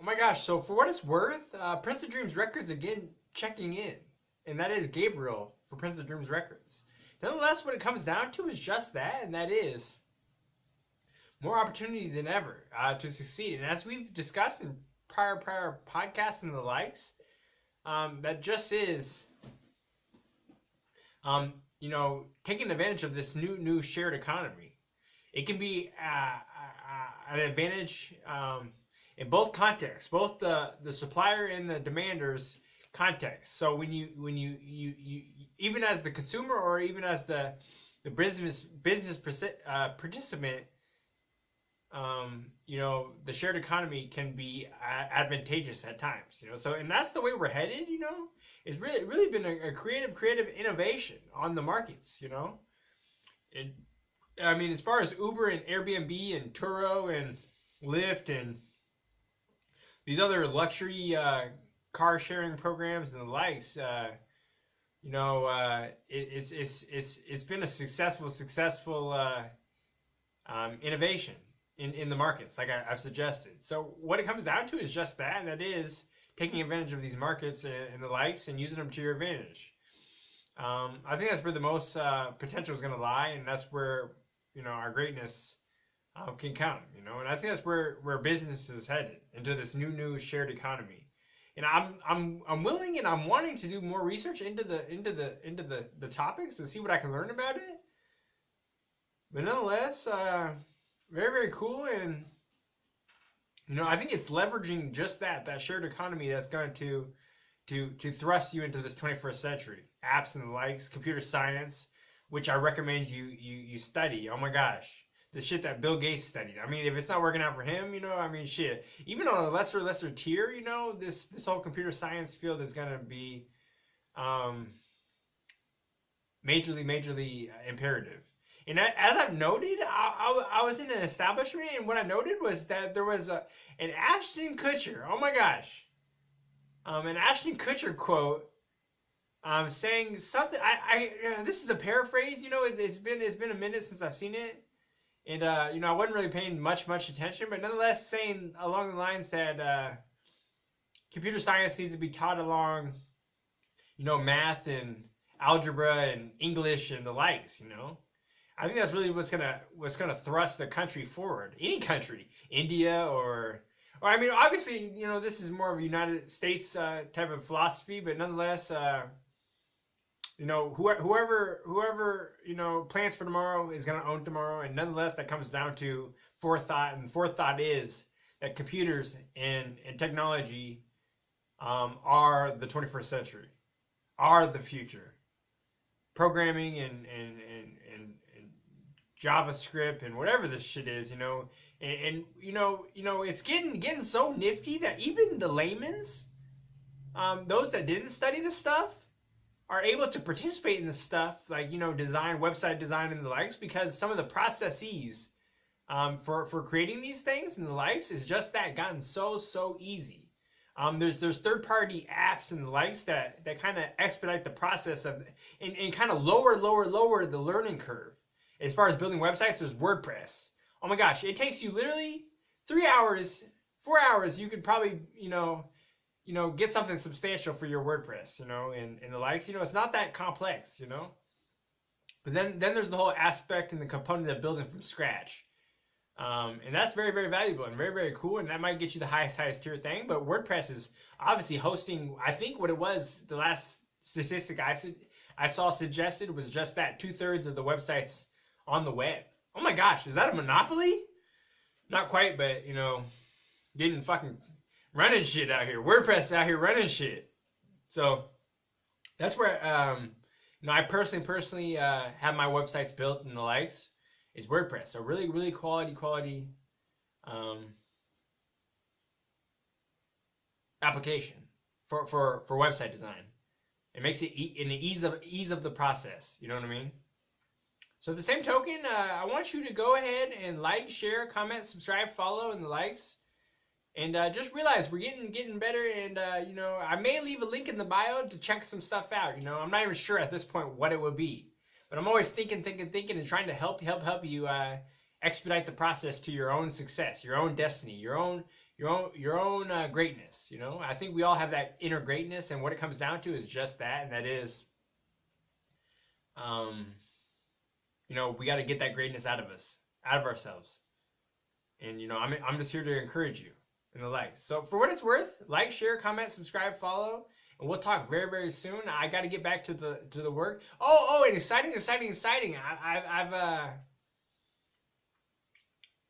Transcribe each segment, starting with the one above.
my gosh, so for what it's worth, Prince of Dreams Records again checking in. And that is Gabriel for Prince of Dreams Records. Nonetheless, what it comes down to is just that, and that is more opportunity than ever to succeed. And as we've discussed in prior podcasts and the likes, that just is, taking advantage of this new shared economy. It can be an advantage in both contexts, both the supplier and the demander's context. So when you even as the consumer or even as the business participant, the shared economy can be advantageous at times. So and that's the way we're headed. It's really been a creative innovation on the markets. As far as Uber and Airbnb and Turo and Lyft and these other luxury car sharing programs and the likes, it's been a successful innovation in the markets, like I've suggested. So what it comes down to is just that, and that is taking advantage of these markets and the likes and using them to your advantage. I think that's where the most potential is going to lie, and that's where our greatness can come. And I think that's where business is headed, into this new shared economy. And I'm willing and I'm wanting to do more research into the topics to see what I can learn about it. But nonetheless, very, very cool. And I think it's leveraging just that shared economy that's going to thrust you into this 21st century. Apps and the likes, computer science, which I recommend you study. Oh my gosh, the shit that Bill Gates studied. If it's not working out for him, shit. Even on a lesser tier, this whole computer science field is gonna be majorly imperative. And as I've noted, I was in an establishment, and what I noted was that there was an Ashton Kutcher. Oh my gosh, an Ashton Kutcher quote. Saying something. This is a paraphrase. It's been a minute since I've seen it, and I wasn't really paying much attention. But nonetheless, saying along the lines that computer science needs to be taught along, math and algebra and English and the likes. I think that's really what's gonna thrust the country forward. Any country, India or obviously, this is more of a United States type of philosophy, but nonetheless. Whoever plans for tomorrow is going to own tomorrow, and nonetheless that comes down to forethought, and forethought is that computers and technology are the 21st century, are the future. Programming and JavaScript and whatever this shit is, it's getting so nifty that even the laymen's, those that didn't study this stuff, are able to participate in this stuff, like design, website design, and the likes, because some of the processes for creating these things and the likes is just gotten so easy. There's third-party apps and the likes that kind of expedite the process of and kind of lower the learning curve. As far as building websites, there's WordPress. Oh my gosh, it takes you literally 3 hours, 4 hours. You could probably get something substantial for your WordPress, and the likes. It's not that complex, But then there's the whole aspect and the component of building from scratch. And that's very, very valuable and very, very cool. And that might get you the highest tier thing. But WordPress is obviously hosting, I think what it was, the last statistic I saw suggested was just that 2/3 of the websites on the web. Oh my gosh, is that a monopoly? Not quite, but, getting fucking running shit out here. WordPress out here running shit. So that's where I personally have my websites built and the likes is WordPress. So really quality application for website design. It makes it in the ease of the process. You know what I mean? So at the same token, I want you to go ahead and like, share, comment, subscribe, follow, and the likes. And just realize we're getting better, and I may leave a link in the bio to check some stuff out. I'm not even sure at this point what it would be, but I'm always thinking, and trying to help you expedite the process to your own success, your own destiny, your own greatness. I think we all have that inner greatness, and what it comes down to is just that, and that is, we got to get that greatness out of us, out of ourselves. And I'm just here to encourage you in the likes. So for what it's worth, like, share, comment, subscribe, follow, and we'll talk very, very soon. I got to get back to the work. And exciting!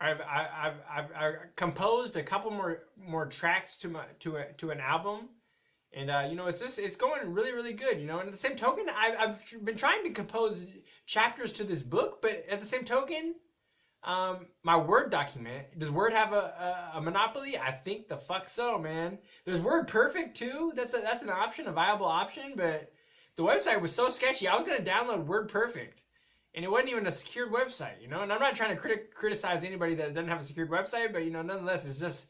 I've composed a couple more tracks to an album, and it's going really, really good. And at the same token, I've been trying to compose chapters to this book, but at the same token, my Word document, does Word have a monopoly? I think the fuck so, man. There's WordPerfect too. That's an option, a viable option, but the website was so sketchy. I was gonna download WordPerfect, and it wasn't even a secured website, And I'm not trying to criticize anybody that doesn't have a secured website, but nonetheless, it's just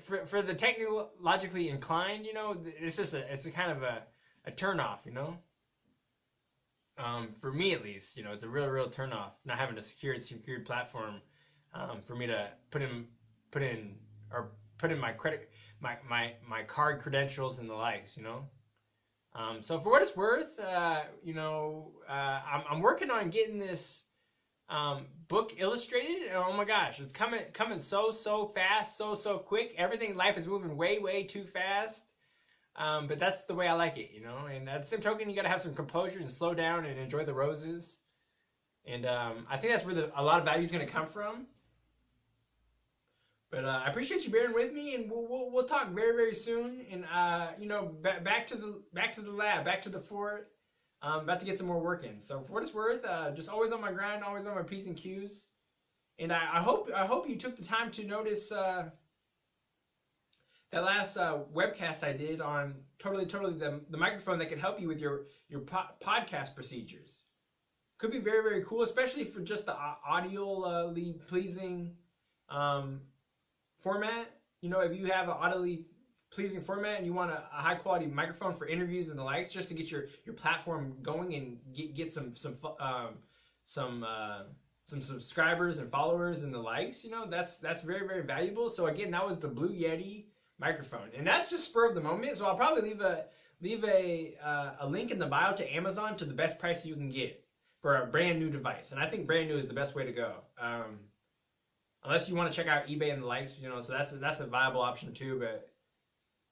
for the technologically inclined, it's just it's a kind of a turnoff, For me at least, it's a real turnoff not having a secured platform for me to put in my credit, my card credentials and the likes, So for what it's worth, I'm working on getting this book illustrated, and oh my gosh, it's coming so fast, so quick. Everything in life is moving way too fast. But that's the way I like it, And at the same token, you got to have some composure and slow down and enjoy the roses. And I think that's where a lot of value is going to come from. But I appreciate you bearing with me, and we'll talk very, very soon. And back to the lab, back to the fort. About to get some more work in. So for what it's worth, just always on my grind, always on my P's and Q's. And I hope you took the time to notice that last webcast I did on totally the microphone that can help you with your podcast procedures. Could be very, very cool, especially for just the audioly pleasing format. If you have an audioly pleasing format and you want a high quality microphone for interviews and the likes, just to get your platform going and get some subscribers and followers and the likes, that's very, very valuable. So again, that was the Blue Yeti microphone, and that's just spur of the moment. So I'll probably leave a link in the bio to Amazon to the best price you can get for a brand new device, and I think brand new is the best way to go. Unless you want to check out eBay and the likes, so that's a viable option too. But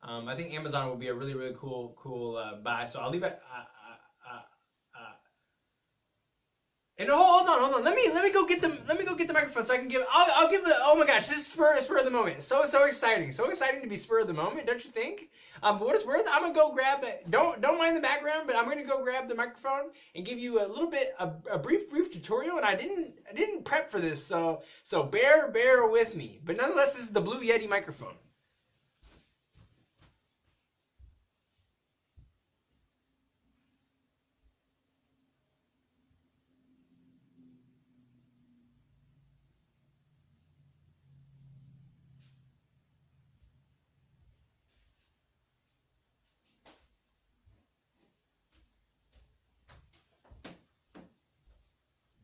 I think Amazon will be a really, really cool buy. So I'll leave it. And hold on. Let me go get the microphone so I can give. I'll give the. Oh my gosh, this is spur of the moment. So exciting, to be spur of the moment, don't you think? But what it's worth, I'm gonna go grab it. Don't mind the background, but I'm gonna go grab the microphone and give you a little bit a brief tutorial. And I didn't prep for this, so bear with me. But nonetheless, this is the Blue Yeti microphone.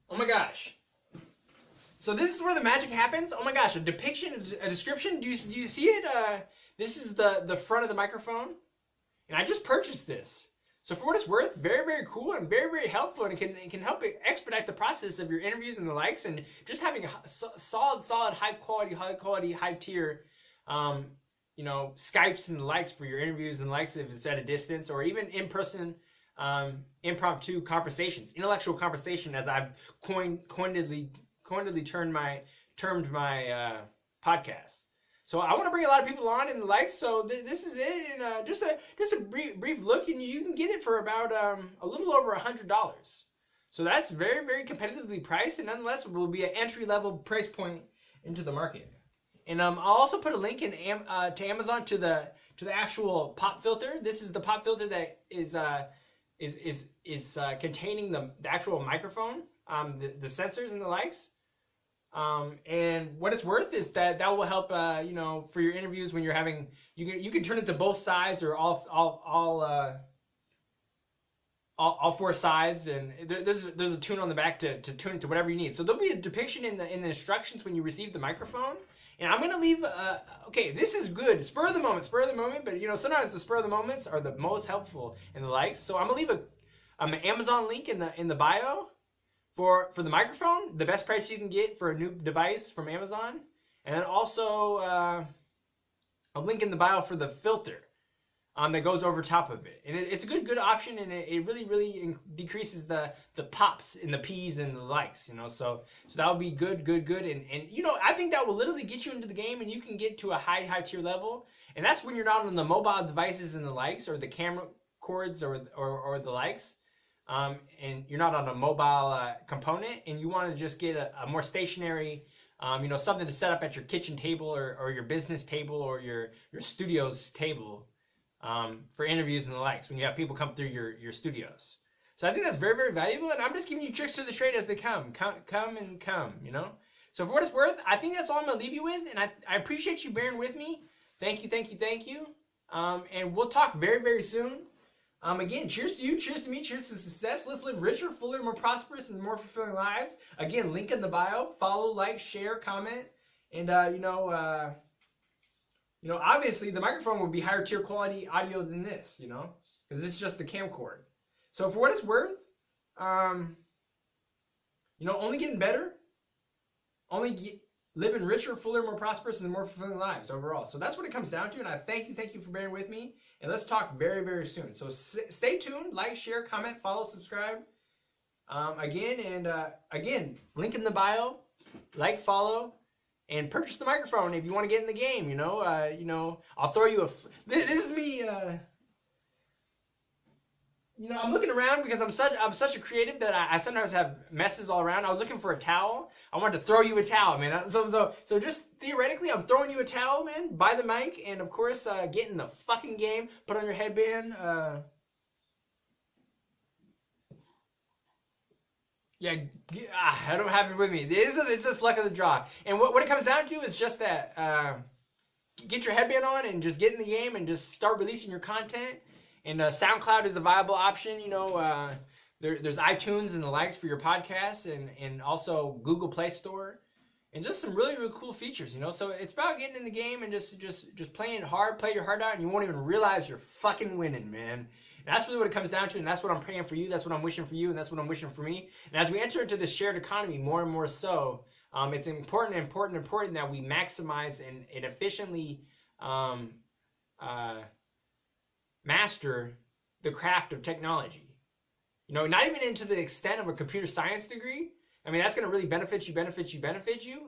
Oh my gosh. So this is where the magic happens. Oh my gosh, a depiction, a description. Do you see it? This is the front of the microphone. And I just purchased this. So for what it's worth, very, very cool and very, very helpful. And it can help expedite the process of your interviews and the likes, and just having a solid, high quality, high tier, Skypes and the likes for your interviews and likes if it's at a distance, or even in-person impromptu conversations, intellectual conversation, as I've coinedly termed my podcast. So I want to bring a lot of people on and the likes. So this is it, and just a brief look, and you can get it for about a little over $100. So that's very, very competitively priced, and nonetheless will be an entry level price point into the market. And I'll also put a link to Amazon to the actual pop filter. This is the pop filter that is containing the actual microphone, the sensors and the likes. And what it's worth is that will help, for your interviews when you're having, you can turn it to both sides or all all four sides, and there's a tune on the back to tune it to whatever you need. So there'll be a depiction in the instructions when you receive the microphone. And I'm gonna leave. Okay, this is good. Spur of the moment. But you know, sometimes the spur of the moments are the most helpful in the likes. So I'm gonna leave an Amazon link in the bio for the microphone, the best price you can get for a new device from Amazon, and then also a link in the bio for the filter that goes over top of it. And it's a good option, and it really decreases the pops in the P's and the likes, you know. So that would be good. And you know, I think that will literally get you into the game, and you can get to a high tier level. And that's when you're not on the mobile devices and the likes, or the camera cords, or the likes. And you're not on a mobile component, and you want to just get a more stationary, you know, something to set up at your kitchen table, or your business table, or your studio's table, for interviews and the likes, when you have people come through your studios. So I think that's very valuable, and I'm just giving you tricks to the trade as they come, you know. So for what it's worth, I think that's all I'm gonna leave you with, and I appreciate you bearing with me. Thank you. And we'll talk very soon. Again, cheers to you, cheers to me, cheers to success. Let's live richer, fuller, more prosperous, and more fulfilling lives. Again, link in the bio. Follow, like, share, comment, and you know, obviously the microphone would be higher tier quality audio than this, you know, because it's just the camcord. So for what it's worth, you know, only getting better, living richer, fuller, more prosperous, and more fulfilling lives overall. So that's what it comes down to, and I thank you for bearing with me, and let's talk very soon. So stay tuned, like, share, comment, follow, subscribe. Again, link in the bio, like, follow, and purchase the microphone if you want to get in the game. You know, I'll throw you this is me. You know, I'm looking around because I'm such a creative that I sometimes have messes all around. I was looking for a towel. I wanted to throw you a towel, man. So just theoretically, I'm throwing you a towel, man. Buy the mic, and of course, get in the fucking game. Put on your headband. Yeah, I don't have it with me. It's just luck of the draw. And what it comes down to is just that, get your headband on and just get in the game and just start releasing your content. And SoundCloud is a viable option. You know, there's iTunes and the likes for your podcasts, and also Google Play Store, and just some really cool features. You know, so it's about getting in the game and just playing hard, play your heart out, and you won't even realize you're fucking winning, man. And that's really what it comes down to, and that's what I'm praying for you. That's what I'm wishing for you, and that's what I'm wishing for me. And as we enter into this shared economy more and more so, it's important that we maximize and efficiently master the craft of technology. You know, not even into the extent of a computer science degree. I mean, that's going to really benefit you,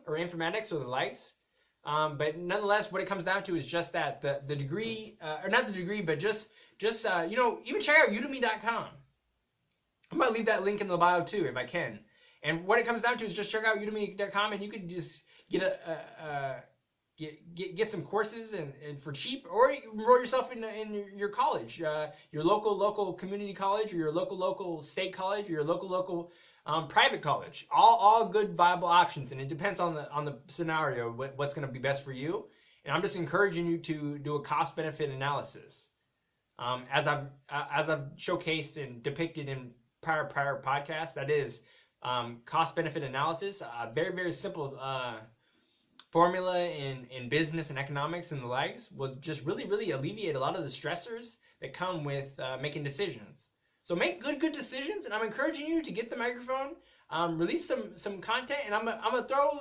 or informatics or the likes. But nonetheless, what it comes down to is just that the degree, or not the degree, but just you know, even check out udemy.com. I'm going to leave that link in the bio too, if I can. And what it comes down to is just check out udemy.com, and you can just get get some courses and for cheap, or enroll yourself in your college, your local community college, or your local state college, or your local private college. All good viable options, and it depends on the scenario what's going to be best for you. And I'm just encouraging you to do a cost benefit analysis, as I've showcased and depicted in prior podcasts. That is cost benefit analysis, a very simple formula in business and economics and the likes, will just really alleviate a lot of the stressors that come with making decisions. So make good decisions, and I'm encouraging you to get the microphone, release some content, and I'm gonna throw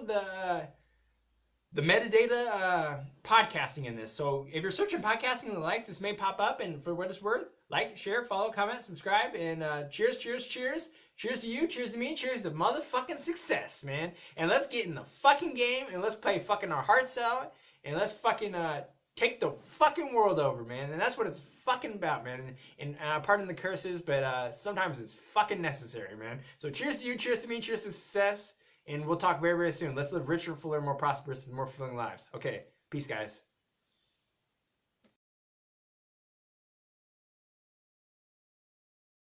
the metadata podcasting in this. So if you're searching podcasting and the likes, this may pop up, and for what it's worth, like, share, follow, comment, subscribe, and cheers to you, cheers to me, cheers to motherfucking success, man. And let's get in the fucking game, and let's play fucking our hearts out, and let's fucking take the fucking world over, man. And that's what it's fucking about, man. And pardon the curses, but sometimes it's fucking necessary, man. So cheers to you, cheers to me, cheers to success, and we'll talk very soon. Let's live richer, fuller, more prosperous, and more fulfilling lives. Okay, peace, guys.